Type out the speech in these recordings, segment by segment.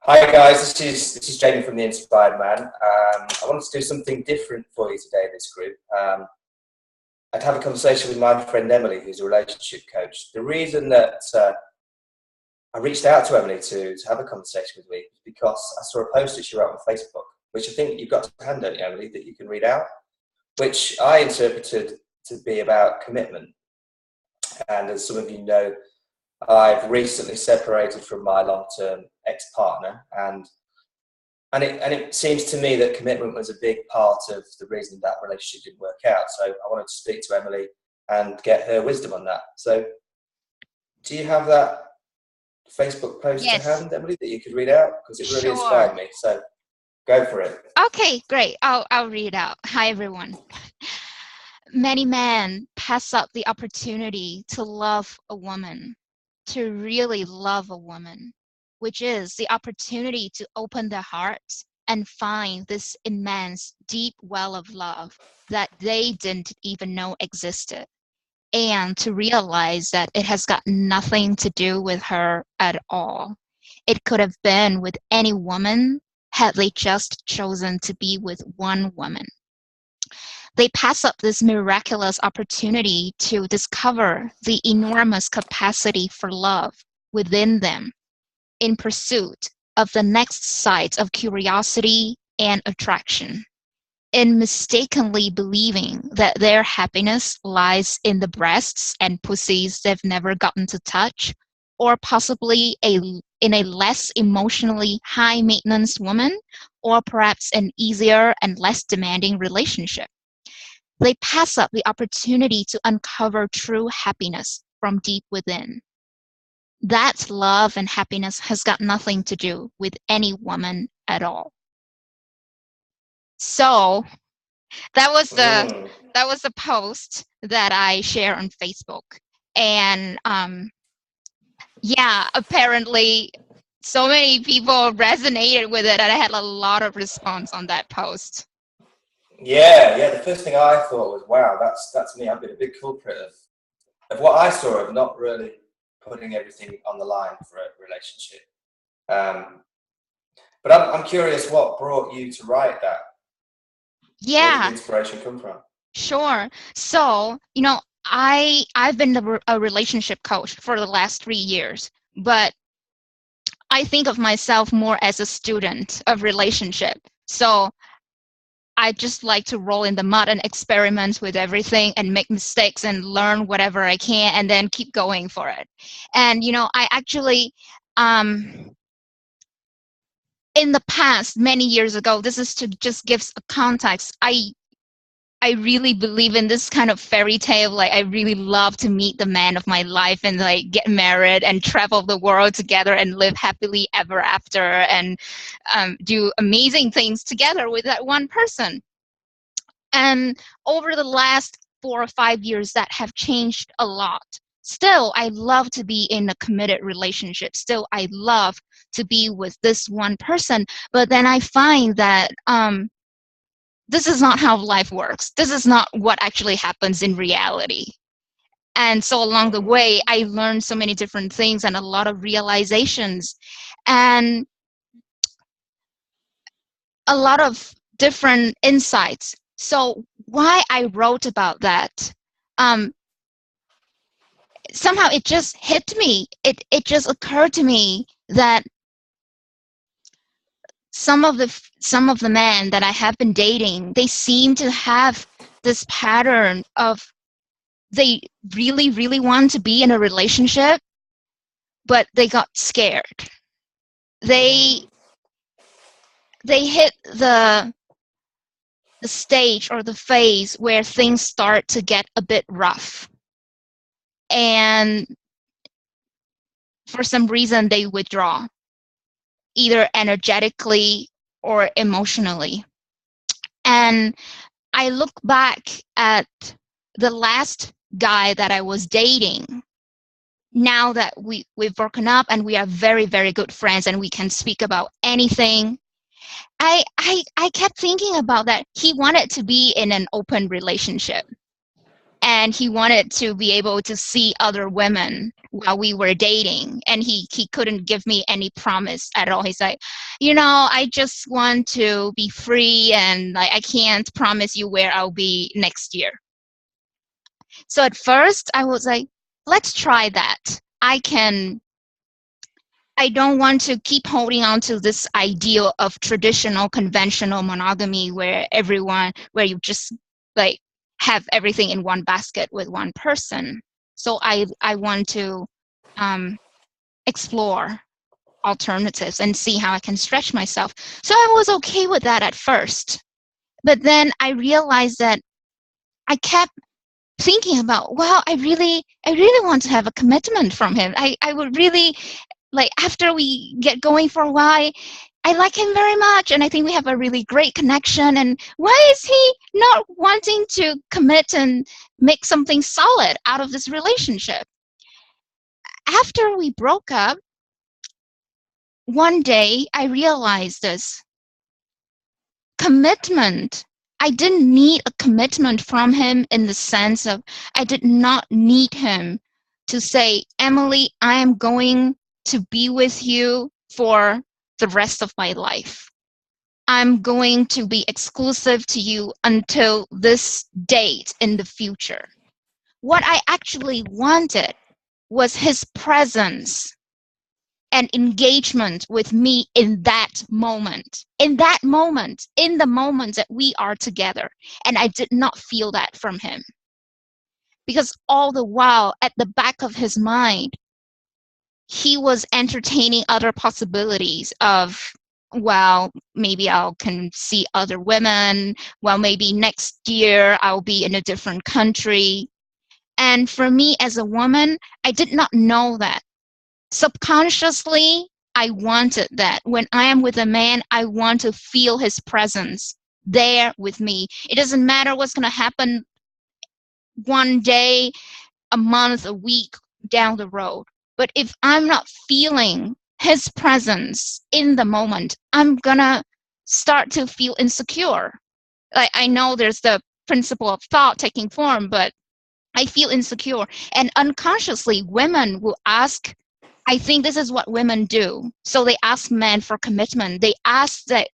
Hi guys, this is Jamie from the Inspired Man. I wanted to do something different for you today in this group. I'd have a conversation with my friend Emily, who's a relationship coach. The reason that I reached out to Emily to have a conversation with me is because I saw a post that she wrote on Facebook, which I think you've got to hand, don't you, Emily, that you can read out, which I interpreted to be about commitment. And as some of you know, I've recently separated from my long-term ex-partner, and it seems to me that commitment was a big part of the reason that relationship didn't work out. So I wanted to speak to Emily and get her wisdom on that. So do you have that Facebook post to Yes, hand, Emily, that you could read out? Because it really sure. inspired me. So go for it. Okay, great. I'll read out. Hi, everyone. Many men pass up the opportunity to love a woman, to really love a woman, which is the opportunity to open their hearts and find this immense, deep well of love that they didn't even know existed, and to realize that it has got nothing to do with her at all. It could have been with any woman had they just chosen to be with one woman. They pass up this miraculous opportunity to discover the enormous capacity for love within them in pursuit of the next sight of curiosity and attraction, in mistakenly believing that their happiness lies in the breasts and pussies they've never gotten to touch, or possibly in a less emotionally high maintenance woman, or perhaps an easier and less demanding relationship. They pass up the opportunity to uncover true happiness from deep within. That love and happiness has got nothing to do with any woman at all. So that was the Mm. that was the post that I share on Facebook. And yeah, apparently so many people resonated with it, and I had a lot of response on that post. Yeah. The first thing I thought was, wow, that's me. I've been a big culprit of what I saw of not really putting everything on the line for a relationship. Um, but I'm curious what brought you to write that? Where did the Yeah, inspiration come from? sure. So, I've been a relationship coach for the last 3 years, but I think of myself more as a student of relationship. So I just like to roll in the mud and experiment with everything and make mistakes and learn whatever I can and then keep going for it. And I actually in the past, many years ago, this is to just give a context. I really believe in this kind of fairy tale. Like, I really love to meet the man of my life and like get married and travel the world together and live happily ever after and do amazing things together with that one person. And over the last 4 or 5 years, that have changed a lot. Still, I love to be in a committed relationship. Still, I love to be with this one person. But then I find that this is not how life works. This is not what actually happens in reality. And so along the Mm. way, I learned so many different things and a lot of realizations and a lot of different insights. So why I wrote about that, um, somehow it just hit me. It just occurred to me that some of the men that I have been dating, they seem to have this pattern of they really, really want to be in a relationship, but they got scared. They Mm. they hit the stage or the phase where things start to get a bit rough. And for some reason they withdraw, either energetically or emotionally. And I look back at the last guy that I was dating. Now that we've broken up and we are very, very good friends and we can speak about anything, I kept thinking about that. He wanted to be in an open relationship. and he wanted to be able to see other women while we were dating, and he couldn't give me any promise at all. He's like, I just want to be free, and like I can't promise you where I'll be next year. So at first I was like, let's try that. I don't want to keep holding on to this ideal of traditional conventional monogamy where you just like have everything in one basket with one person. So I want to explore alternatives and see how I can stretch myself. So I was okay with that at first. But then I realized that I kept thinking about, wow, I really want to have a commitment from him. I would really, like, after we get going for a while, I like him very much, and I think we have a really great connection. And why is he not wanting to commit and make something solid out of this relationship? After we broke up, one day I realized this. Commitment. I didn't need a commitment from him in the sense of I did not need him to say, Emily, I am going to be with you for the rest of my life. I'm going to be exclusive to you until this date in the future. What I actually wanted was his presence and engagement with me in the moment, in the moment that we are together. And I did not feel that from him. Because all the while, at the back of his mind, he was entertaining other possibilities of, well, maybe I can see other women. Well, maybe next year I'll be in a different country. And for me as a woman, I did not know that. Subconsciously, I wanted that. When I am with a man, I want to feel his presence there with me. It doesn't matter what's going to happen one day, a month, a week down the road. But if I'm not feeling his presence in the moment, I'm going to start to feel insecure. Like, I know there's the principle of thought taking form, but I feel insecure. And unconsciously, women will ask, I think this is what women do. So they ask men for commitment. They ask that,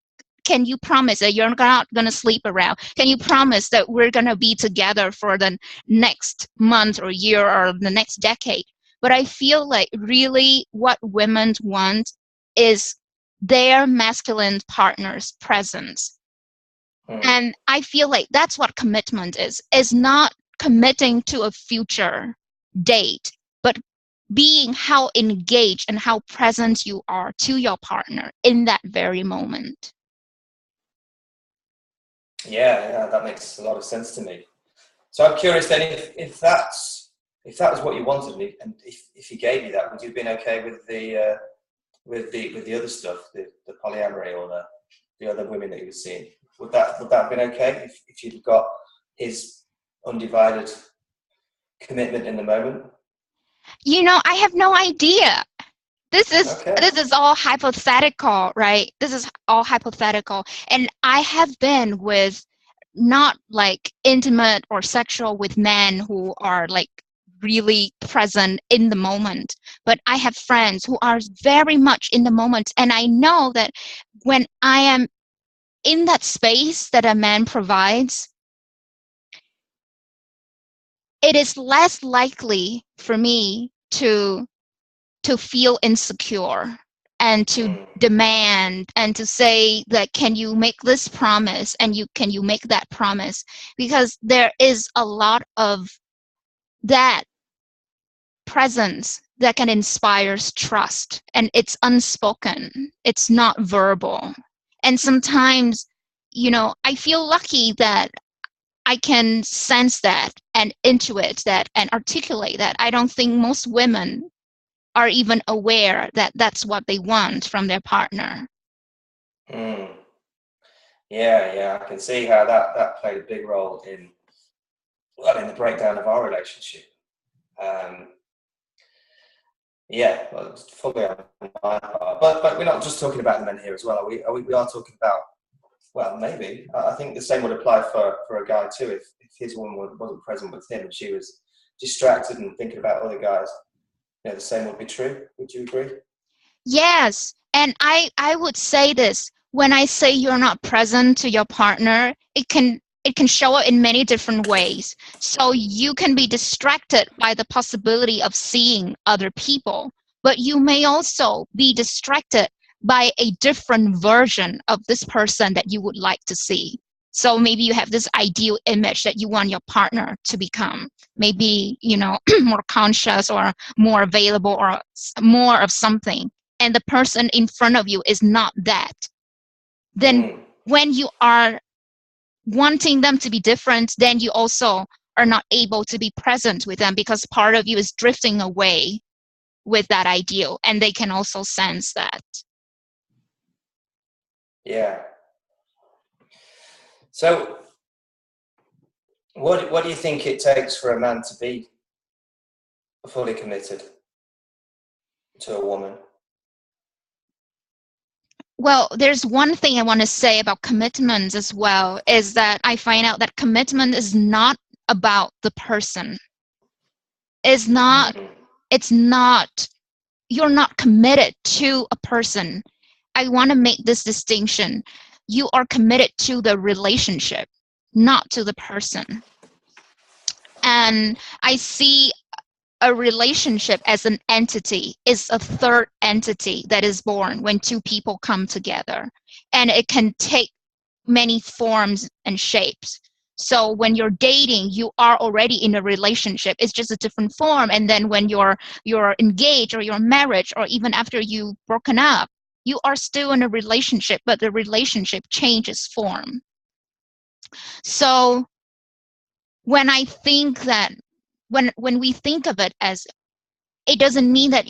can you promise that you're not going to sleep around? Can you promise that we're going to be together for the next month or year or the next decade? But I feel like really what women want is their masculine partner's presence. And I feel like that's what commitment is not committing to a future date, but being how engaged and how present you are to your partner in that very moment. Yeah, that makes a lot of sense to me. So I'm curious then, if that was what you wanted, and if he gave you that, would you have been okay with the other stuff, the polyamory or the other women that you were seeing? Would that have been okay if you'd got his undivided commitment in the moment? I have no idea. This is all hypothetical, right? This is all hypothetical. And I have been with not like intimate or sexual with men who are like really present in the moment, but I have friends who are very much in the moment. And I know that when I am in that space that a man provides, it is less likely for me to feel insecure and to demand and to say that, can you make this promise, and can you make that promise, because there is a lot of that presence that can inspire trust, and it's unspoken, it's not verbal. And sometimes I feel lucky that I can sense that and intuit that and articulate that. I don't think most women are even aware that that's what they want from their partner. Yeah, I can see how that played a big role in the breakdown of our relationship. Yeah, well, it's fully on my part. But we're not just talking about the men here as well. We are talking about well, maybe. I think the same would apply for a guy too. If his woman wasn't present with him and she was distracted and thinking about other guys, the same would be true. Would you agree? Yes, and I would say this. When I say you're not present to your partner, it can show up in many different ways. So you can be distracted by the possibility of seeing other people, but you may also be distracted by a different version of this person that you would like to see. So maybe you have this ideal image that you want your partner to become. Maybe, more conscious or more available or more of something, and the person in front of you is not that. Then when you are wanting them to be different, then you also are not able to be present with them because part of you is drifting away with that ideal, and they can also sense that. Yeah. So what do you think it takes for a man to be fully committed to a woman? Well, there's one thing I want to say about commitment as well, is that I find out that commitment is not about the person. It's not, you're not committed to a person. I want to make this distinction. You are committed to the relationship, not to the person. And I see a relationship as an entity, is a third entity that is born when two people come together. And it can take many forms and shapes. So when you're dating, you are already in a relationship. It's just a different form. And then when you're engaged or you're married, or even after you've broken up, you are still in a relationship, but the relationship changes form. So when I think that when we think of it as, it doesn't mean that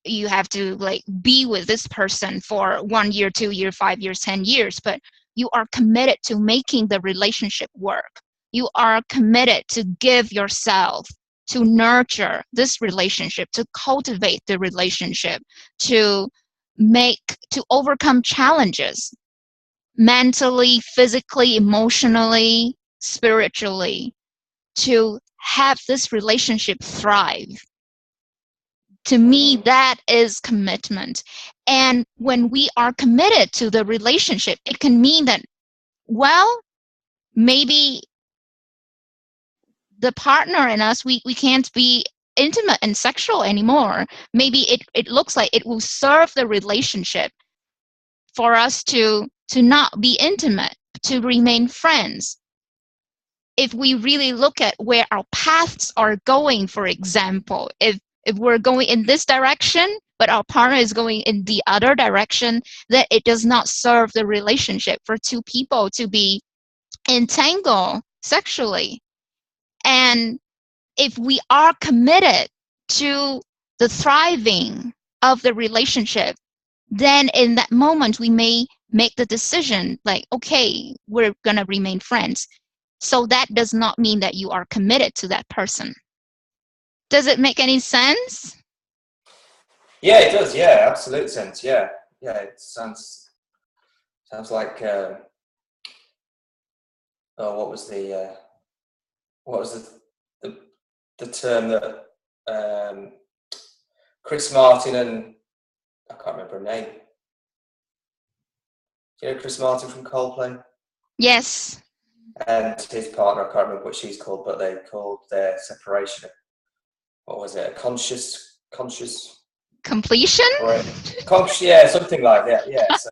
you have to like be with this person for 1 year, 2 year, 5 years, 10 years, but you are committed to making the relationship work. You are committed to give yourself, to nurture this relationship, to cultivate the relationship, to overcome challenges mentally, physically, emotionally, spiritually, to have this relationship thrive. To me, that is commitment. And when we are committed to the relationship, it can mean that, well, maybe the partner and us, we can't be intimate and sexual anymore. Maybe it looks like it will serve the relationship for us to not be intimate, to remain friends. If we really look at where our paths are going, for example, if we're going in this direction, but our partner is going in the other direction, that it does not serve the relationship for two people to be entangled sexually. And if we are committed to the thriving of the relationship, then in that moment we may make the decision like, okay, we're going to remain friends. So that does not mean that you are committed to that person. Does it make any sense? Yeah, it does. Yeah, absolute sense. Yeah, it sounds like what was the term that Chris Martin and I can't remember her name. Do you know Chris Martin from Coldplay? Yes. And his partner, I can't remember what she's called, but they called their separation, what was it, a conscious Completion? Yeah, something like that. Yeah, so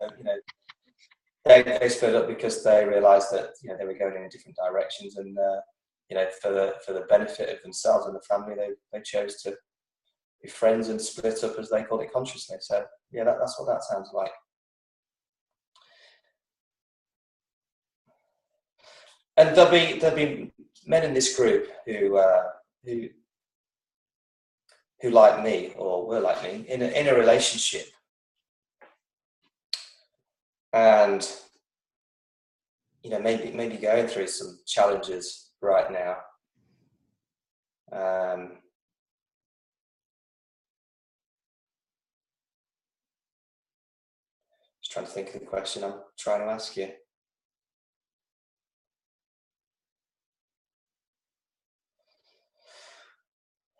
they split up because they realised that they were going in different directions, and for the benefit of themselves and the family, they chose to be friends and split up, as they called it, consciously. So yeah, that's what that sounds like. And there'll be men in this group who like me, or were like me, in a relationship, and maybe going through some challenges right now. Just trying to think of the question I'm trying to ask you.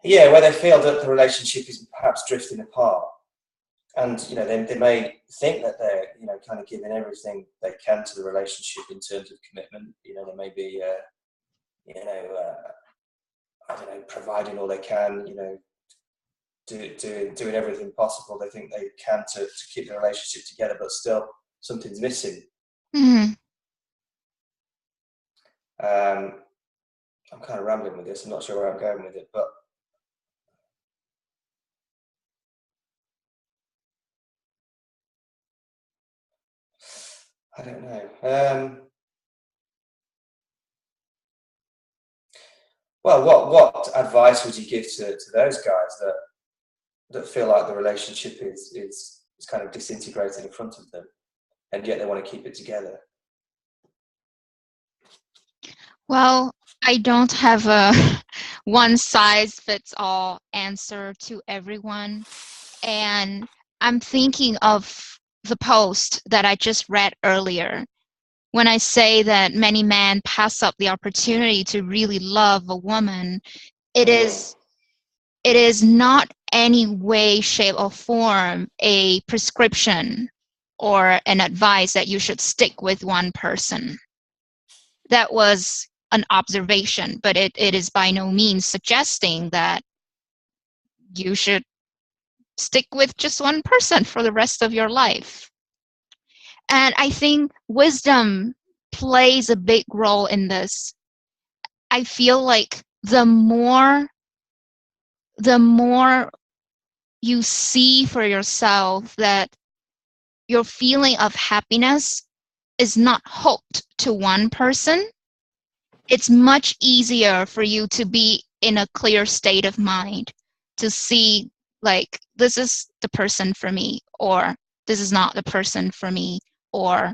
yeah, where they feel that the relationship is perhaps drifting apart. And, you know, they may think that they're, you know, kind of giving everything they can to the relationship in terms of commitment. You know, they may be, you know, I don't know, providing all they can, you know, doing everything possible they think they can to keep the relationship together, but still something's missing. Mm-hmm. I'm kind of rambling with this. I'm not sure where I'm going with it, but I don't know. Well, what advice would you give to those guys that feel like the relationship is kind of disintegrating in front of them, and yet they want to keep it together? Well, I don't have a one size fits all answer to everyone. And I'm thinking of the post that I just read earlier when I say that many men pass up the opportunity to really love a woman. It is not any way, shape, or form a prescription or an advice that you should stick with one person. That was an observation, but it is by no means suggesting that you should stick with just one person for the rest of your life. And I think wisdom plays a big role in this. I feel like the more you see for yourself that your feeling of happiness is not hooked to one person, it's much easier for you to be in a clear state of mind to see, like, this is the person for me, or this is not the person for me, or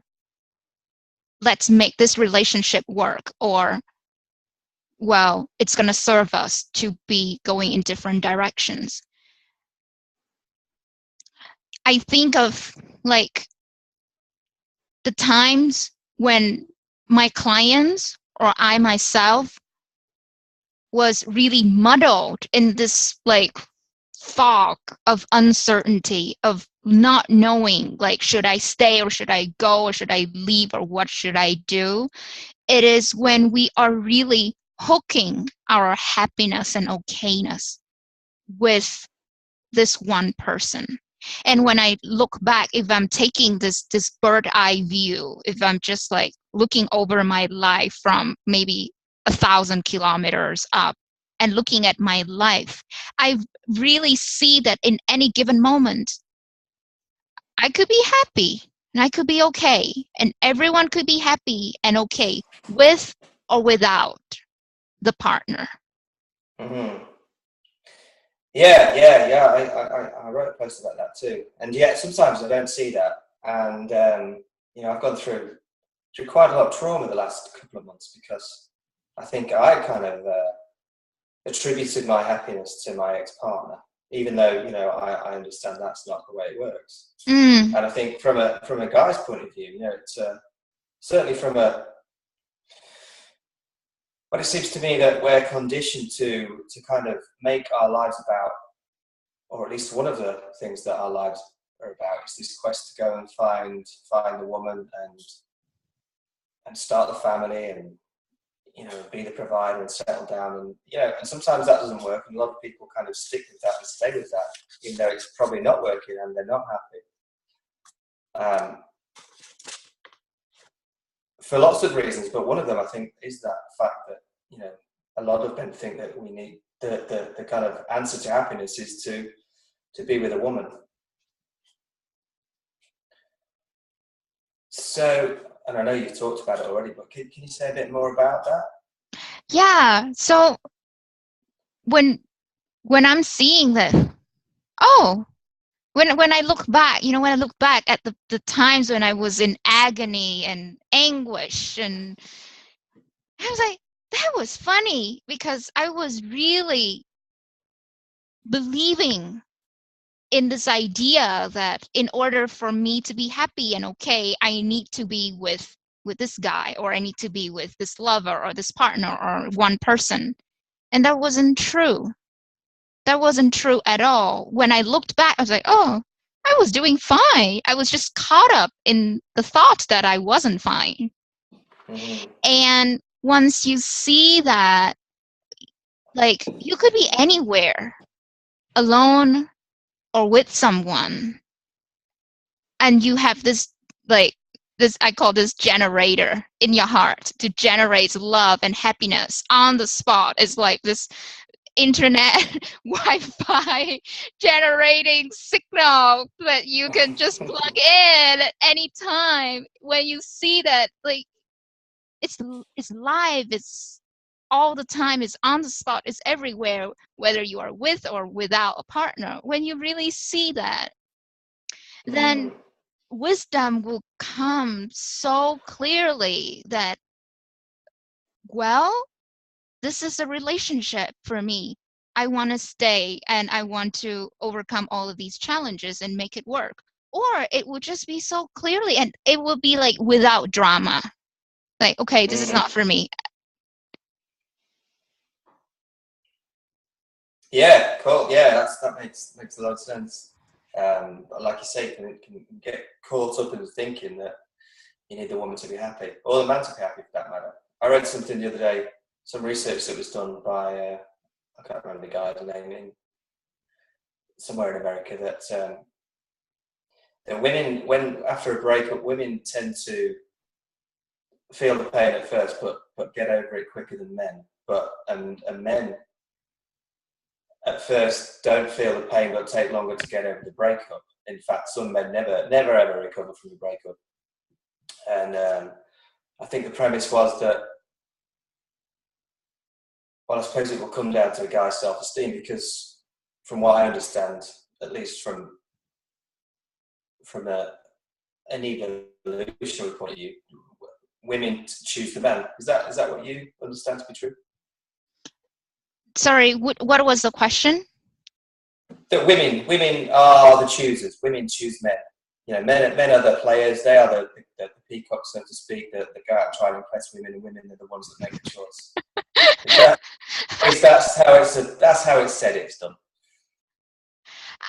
let's make this relationship work, or, well, it's going to serve us to be going in different directions. I think of, like, the times when my clients or I myself was really muddled in this, like, fog of uncertainty, of not knowing, like, should I stay or should I go or should I leave or what should I do. It is when we are really hooking our happiness and okayness with this one person. And when I look back, if I'm taking this bird eye view, if I'm just like looking over my life from maybe 1,000 kilometers up and looking at my life, I really see that in any given moment, I could be happy and I could be okay. And everyone could be happy and okay with or without the partner. Mm-hmm. Yeah. I wrote a post about that too, and yet sometimes I don't see that. And you know, I've gone through quite a lot of trauma the last couple of months because I think I kind of attributed my happiness to my ex-partner, even though, you know, I understand that's not the way it works. Mm. And I think from a guy's point of view, you know, it's certainly from a, but it seems to me that we're conditioned to kind of make our lives about, or at least one of the things that our lives are about is this quest to go and find the woman and start the family and, you know, be the provider and settle down. And, you know, and sometimes that doesn't work, and a lot of people kind of stick with that and stay with that, even though it's probably not working and they're not happy. For lots of reasons, but one of them I think is that fact that, you know, a lot of men think that we need the kind of answer to happiness is to be with a woman. So, and I know you've talked about it already, but can you say a bit more about that? Yeah. So when I'm seeing that, oh, when I look back, you know, when I look back at the times when I was in agony and anguish, and I was like, that was funny because I was really believing in this idea that in order for me to be happy and okay, I need to be with this guy, or I need to be with this lover or this partner or one person. And that wasn't true. that wasn't true at all. When I looked back, I was like, oh, I was doing fine. I was just caught up in the thought that I wasn't fine. Mm-hmm. And once you see that, like, you could be anywhere, alone or with someone, and you have this, like, this, I call this generator in your heart to generate love and happiness on the spot. It's like this internet Wi-Fi generating signal that you can just plug in at any time. When you see that, like, it's live, it's all the time, it's on the spot, it's everywhere, whether you are with or without a partner. When you really see that, then wisdom will come so clearly that, well, this is a relationship for me. I want to stay and I want to overcome all of these challenges and make it work. Or it will just be so clearly, and it will be like without drama. Like, okay, this is not for me. Yeah, cool. Yeah, that makes a lot of sense. But like you say, can get caught up in thinking that you need the woman to be happy, or the man to be happy for that matter. I read something the other day, some research that was done by I can't remember the guy's name, in somewhere in America, that women, when after a breakup, women tend to feel the pain at first, but get over it quicker than men. And men at first don't feel the pain, but take longer to get over the breakup. In fact, some men never ever recover from the breakup. And I think the premise was that, well, I suppose it will come down to a guy's self-esteem, because from what I understand, at least from an evolutionary point of view, women choose the man. Is that what you understand to be true? Sorry, what was the question? That women are the choosers. Women choose men. You know, men are the players. They are the peacocks, so to speak, that go out and try and impress women, and women are the ones that make the choice. That's how it's said it's done.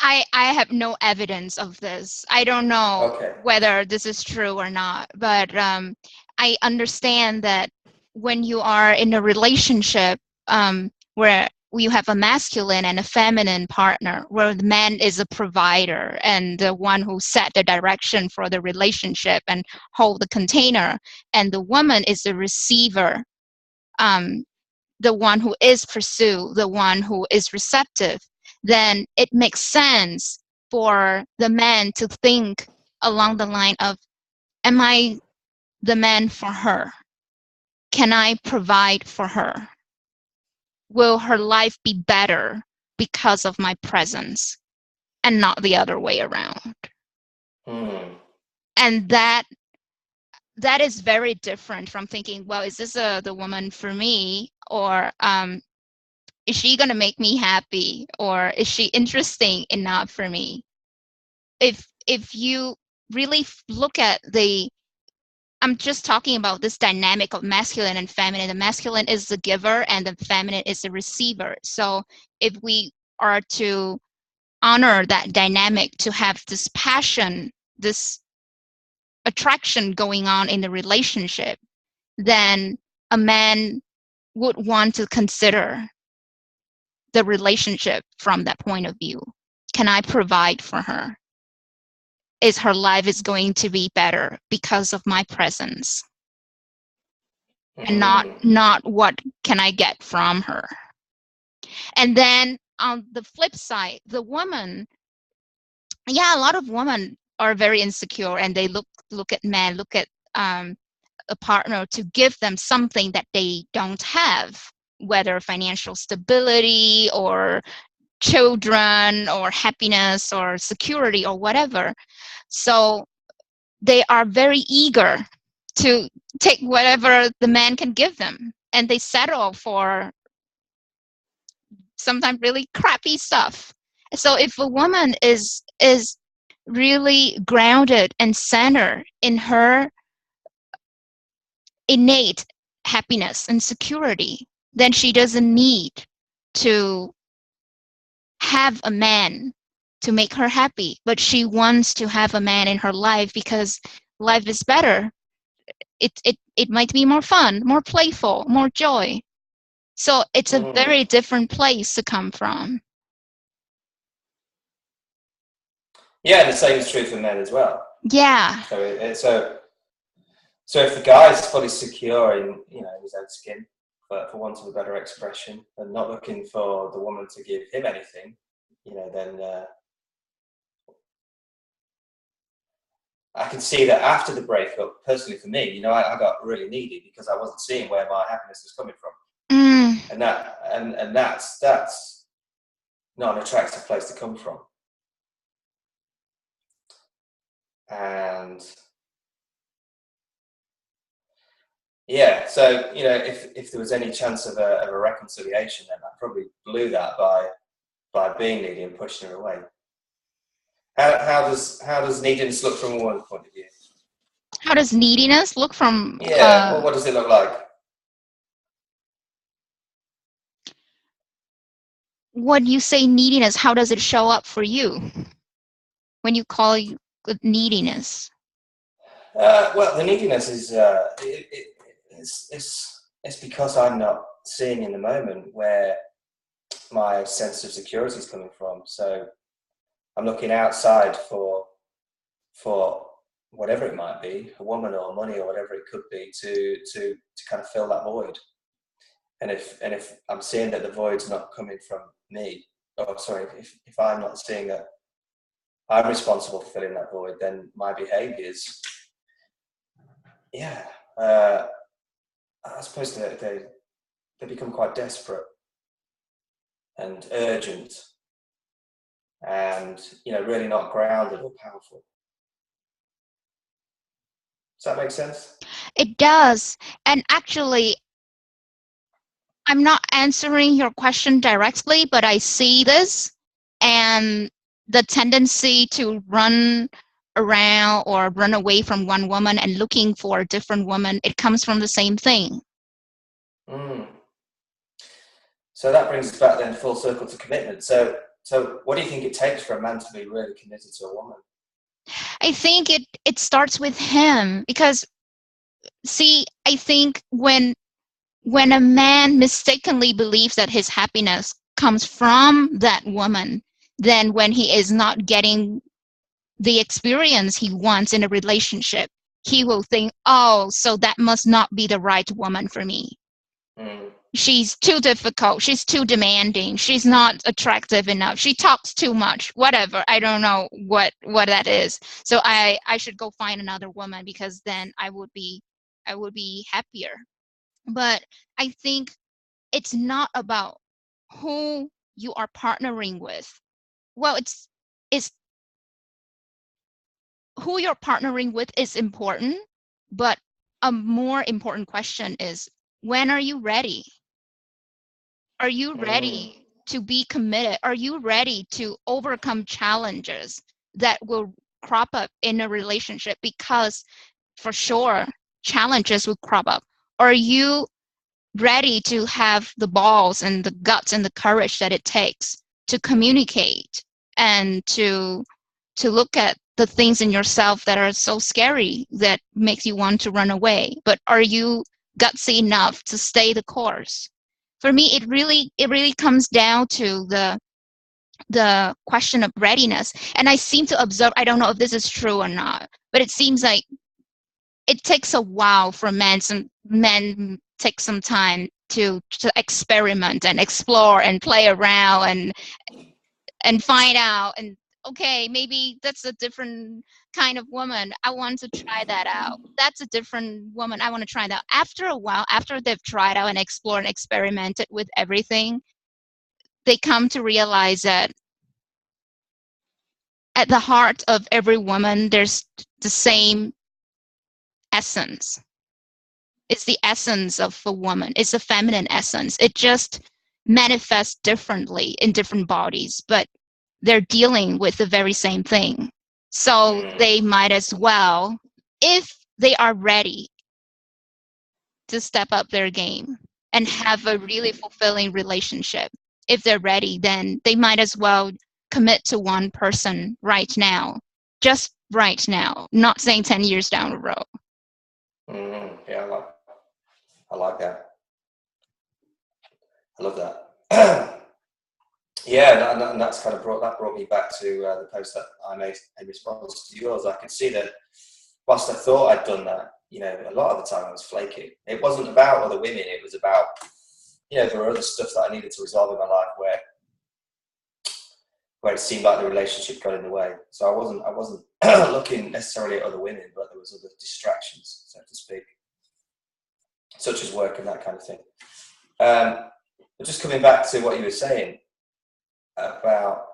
I have no evidence of this. I don't know whether this is true or not, but I understand that when you are in a relationship where you have a masculine and a feminine partner, where the man is a provider and the one who set the direction for the relationship and hold the container, and the woman is the receiver, the one who is pursued, the one who is receptive, then it makes sense for the man to think along the line of, am I the man for her? Can I provide for her? Will her life be better because of my presence, and not the other way around? And that is very different from thinking, well, is this the woman for me? Or is she going to make me happy? Or is she interesting enough for me? If you really look at I'm just talking about this dynamic of masculine and feminine. The masculine is the giver and the feminine is the receiver. So if we are to honor that dynamic, to have this passion, this attraction going on in the relationship, then a man would want to consider the relationship from that point of view. Can I provide for her? Is her life is going to be better because of my presence? And not what can I get from her? And then on the flip side, the woman, a lot of women are very insecure, and they look at men, look at a partner to give them something that they don't have, whether financial stability or children or happiness or security or whatever. So they are very eager to take whatever the man can give them, and they settle for sometimes really crappy stuff. So if a woman is really grounded and centered in her innate happiness and security, then she doesn't need to have a man to make her happy, but she wants to have a man in her life because life is better. It might be more fun, more playful, more joy. So it's a very different place to come from. Yeah, and the same is true for men as well. Yeah. So if the guy is fully secure in his own skin, for want of a better expression, and not looking for the woman to give him anything, then I can see that after the breakup, personally for me, I got really needy because I wasn't seeing where my happiness was coming from, and that's not an attractive place to come from. And yeah, so if there was any chance of a reconciliation, then I probably blew that by being needy and pushing her away. How does neediness look from a woman's point of view? How does neediness look from? Yeah, well, what does it look like? When you say neediness, how does it show up for you? When you call it neediness? Well, the neediness is it's because I'm not seeing in the moment where my sense of security is coming from. So I'm looking outside for whatever it might be, a woman or money or whatever it could be, to kind of fill that void. And if I'm seeing that the void's not coming from me, if I'm not seeing that I'm responsible for filling that void, then my behaviours, I suppose they become quite desperate and urgent, and really not grounded or powerful. Does that make sense? It does. And actually, I'm not answering your question directly, but I see this, and the tendency to run around or run away from one woman and looking for a different woman, it comes from the same thing. So that brings us back then full circle to commitment. So what do you think it takes for a man to be really committed to a woman? I think it starts with him, because see, I think when a man mistakenly believes that his happiness comes from that woman, then when he is not getting the experience he wants in a relationship, he will think, oh, so that must not be the right woman for me. She's too difficult. She's too demanding. She's not attractive enough. She talks too much. Whatever. I don't know what that is. So I should go find another woman, because then I would be happier. But I think it's not about who you are partnering with. Well, it's who you're partnering with is important, but a more important question is, when are you ready? Are you ready to be committed? Are you ready to overcome challenges that will crop up in a relationship? Because for sure, challenges will crop up. Are you ready to have the balls and the guts and the courage that it takes to communicate and to look at the things in yourself that are so scary that makes you want to run away? But are you gutsy enough to stay the course? For me, it really comes down to the question of readiness. And I seem to observe, I don't know if this is true or not, but it seems like it takes a while for men take some time to experiment and explore and play around and find out, and okay, maybe that's a different kind of woman. I want to try that out. That's a different woman. I want to try that. After a while, after they've tried out and explored and experimented with everything, they come to realize that at the heart of every woman, there's the same essence. It's the essence of a woman. It's a feminine essence. It just manifests differently in different bodies, but they're dealing with the very same thing. So they might as well, if they are ready, to step up their game and have a really fulfilling relationship. if they're ready, then they might as well commit to one person right now, just right now, not saying 10 years down the road. Yeah, I like that. I love that. Yeah, and that's kind of brought me back to the post that I made in response to yours. I could see that whilst I thought I'd done that, a lot of the time I was flaking. It wasn't about other women. It was about, there were other stuff that I needed to resolve in my life where it seemed like the relationship got in the way. So I wasn't looking necessarily at other women, but there was other distractions, so to speak, such as work and that kind of thing. But just coming back to what you were saying about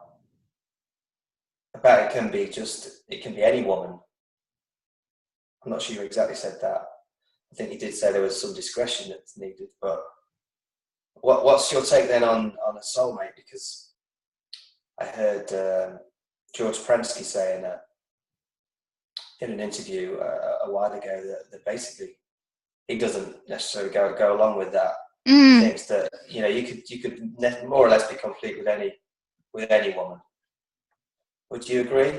it can be any woman. I'm not sure you exactly said that. I think you did say there was some discretion that's needed, but what's your take then on a soulmate? Because I heard George Prensky saying in an interview a while ago that basically he doesn't necessarily go along with that. Thinks that you could more or less be complete with any woman. Would you agree?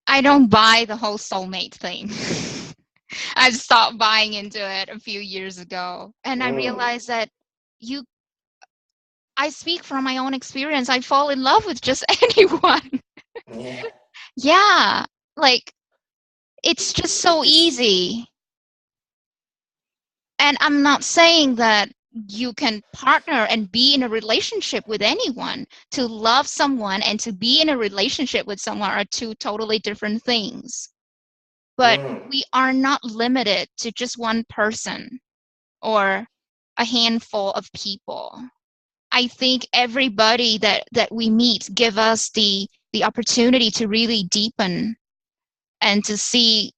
I don't buy the whole soulmate thing. I stopped buying into it a few years ago, and I realized that I speak from my own experience. I fall in love with just anyone. Yeah. Yeah, like it's just so easy. And I'm not saying that you can partner and be in a relationship with anyone. To love someone and to be in a relationship with someone are two totally different things. But we are not limited to just one person or a handful of people. I think everybody that we meet give us the opportunity to really deepen and to see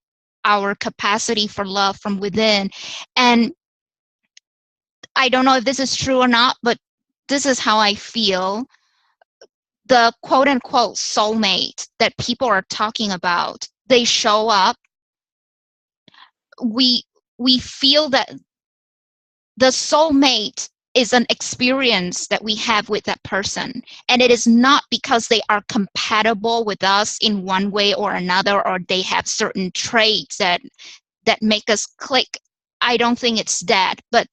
our capacity for love from within. And I don't know if this is true or not, but this is how I feel. The quote unquote soulmate that people are talking about, they show up. We feel that the soulmate is an experience that we have with that person, and it is not because they are compatible with us in one way or another, or they have certain traits that make us click. I don't think it's that, but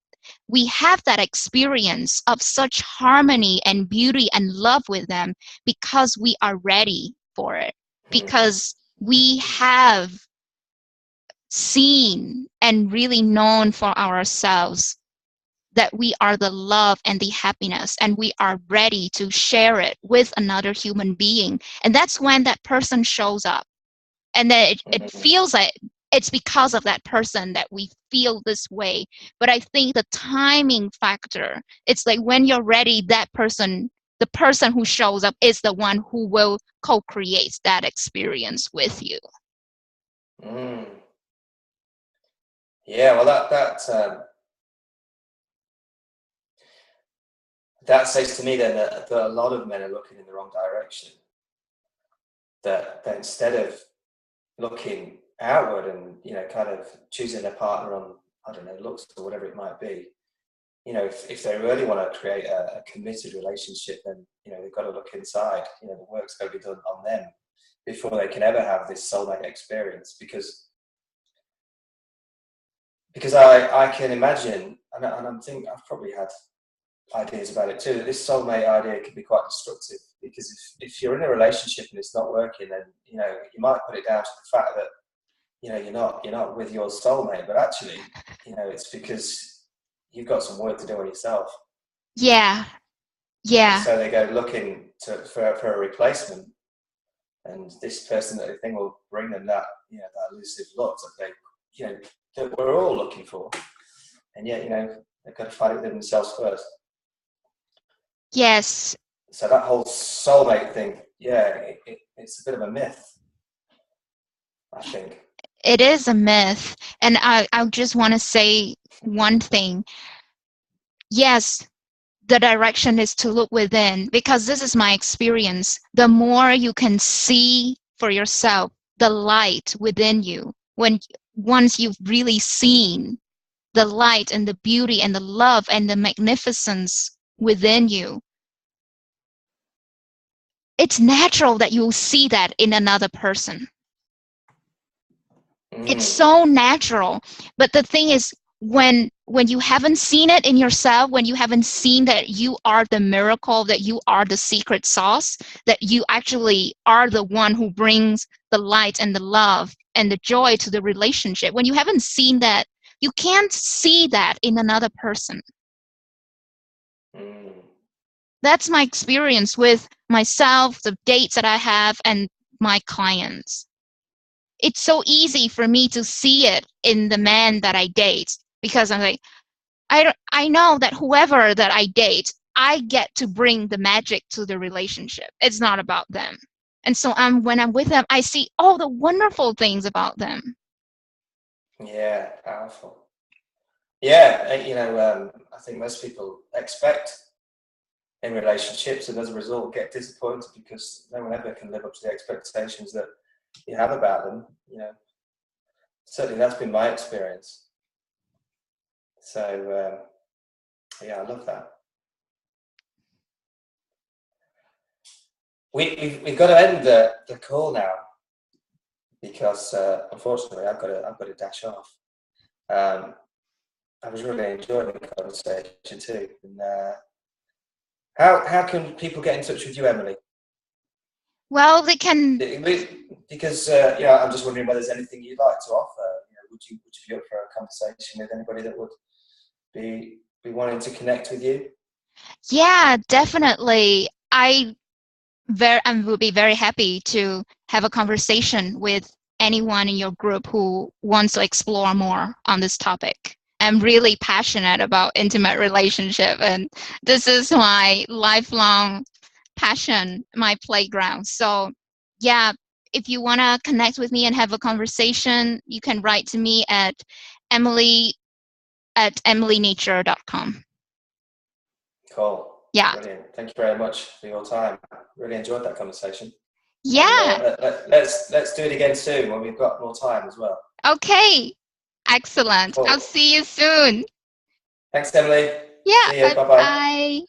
we have that experience of such harmony and beauty and love with them because we are ready for it, because we have seen and really known for ourselves that we are the love and the happiness, and we are ready to share it with another human being. And that's when that person shows up. And then it feels like it's because of that person that we feel this way. But I think the timing factor, it's like when you're ready, that person, the person who shows up is the one who will co-create that experience with you. Yeah, well, that says to me then that a lot of men are looking in the wrong direction. That instead of looking outward and kind of choosing a partner on, I don't know, looks or whatever it might be, if they really want to create a committed relationship, then they've got to look inside. The work's got to be done on them before they can ever have this soulmate experience. Because I can imagine, and I'm thinking I've probably had ideas about it too, that this soulmate idea can be quite destructive, because if you're in a relationship and it's not working, then you might put it down to the fact that you're not with your soulmate, but actually it's because you've got some work to do on yourself. Yeah. And so they go looking for a replacement, and this person that they think will bring them that that elusive look that we're all looking for, and yet they've got to fight it with themselves first. Yes. So that whole soulmate thing, it's a bit of a myth, I think. It is a myth. And I just want to say one thing. Yes, the direction is to look within, because this is my experience. The more you can see for yourself the light within you, once you've really seen the light and the beauty and the love and the magnificence within you, it's natural that you'll see that in another person. It's so natural. But the thing is, when you haven't seen it in yourself, when you haven't seen that you are the miracle, that you are the secret sauce, that you actually are the one who brings the light and the love and the joy to the relationship, when you haven't seen that, you can't see that in another person. That's my experience with myself, the dates that I have, and my clients. It's so easy for me to see it in the man that I date, because I'm like, I know that whoever that I date, I get to bring the magic to the relationship. It's not about them. And so when I'm with them, I see all the wonderful things about them. Yeah, powerful. Yeah, you know, I think most people expect in relationships, and as a result get disappointed because no one ever can live up to the expectations that you have about them. You know, certainly that's been my experience. So yeah, I love that. We've got to end the call now because unfortunately I've got to dash off. I was really enjoying the conversation too. And how can people get in touch with you, Emily? Well, they can, because you know, I'm just wondering whether there's anything you'd like to offer. You know, would you be up for a conversation with anybody that would be wanting to connect with you? Yeah, definitely. I would be very happy to have a conversation with anyone in your group who wants to explore more on this topic. I'm really passionate about intimate relationship, and this is my lifelong passion, my playground. So yeah, if you want to connect with me and have a conversation, you can write to me at emily@emilynature.com. Cool. Yeah. Brilliant. Thank you very much for your time. Really enjoyed that conversation. Yeah. And, let's do it again soon when we've got more time as well. Okay. Excellent. Cool. I'll see you soon. Thanks, Emily. Yeah. See you. Bye-bye. Bye.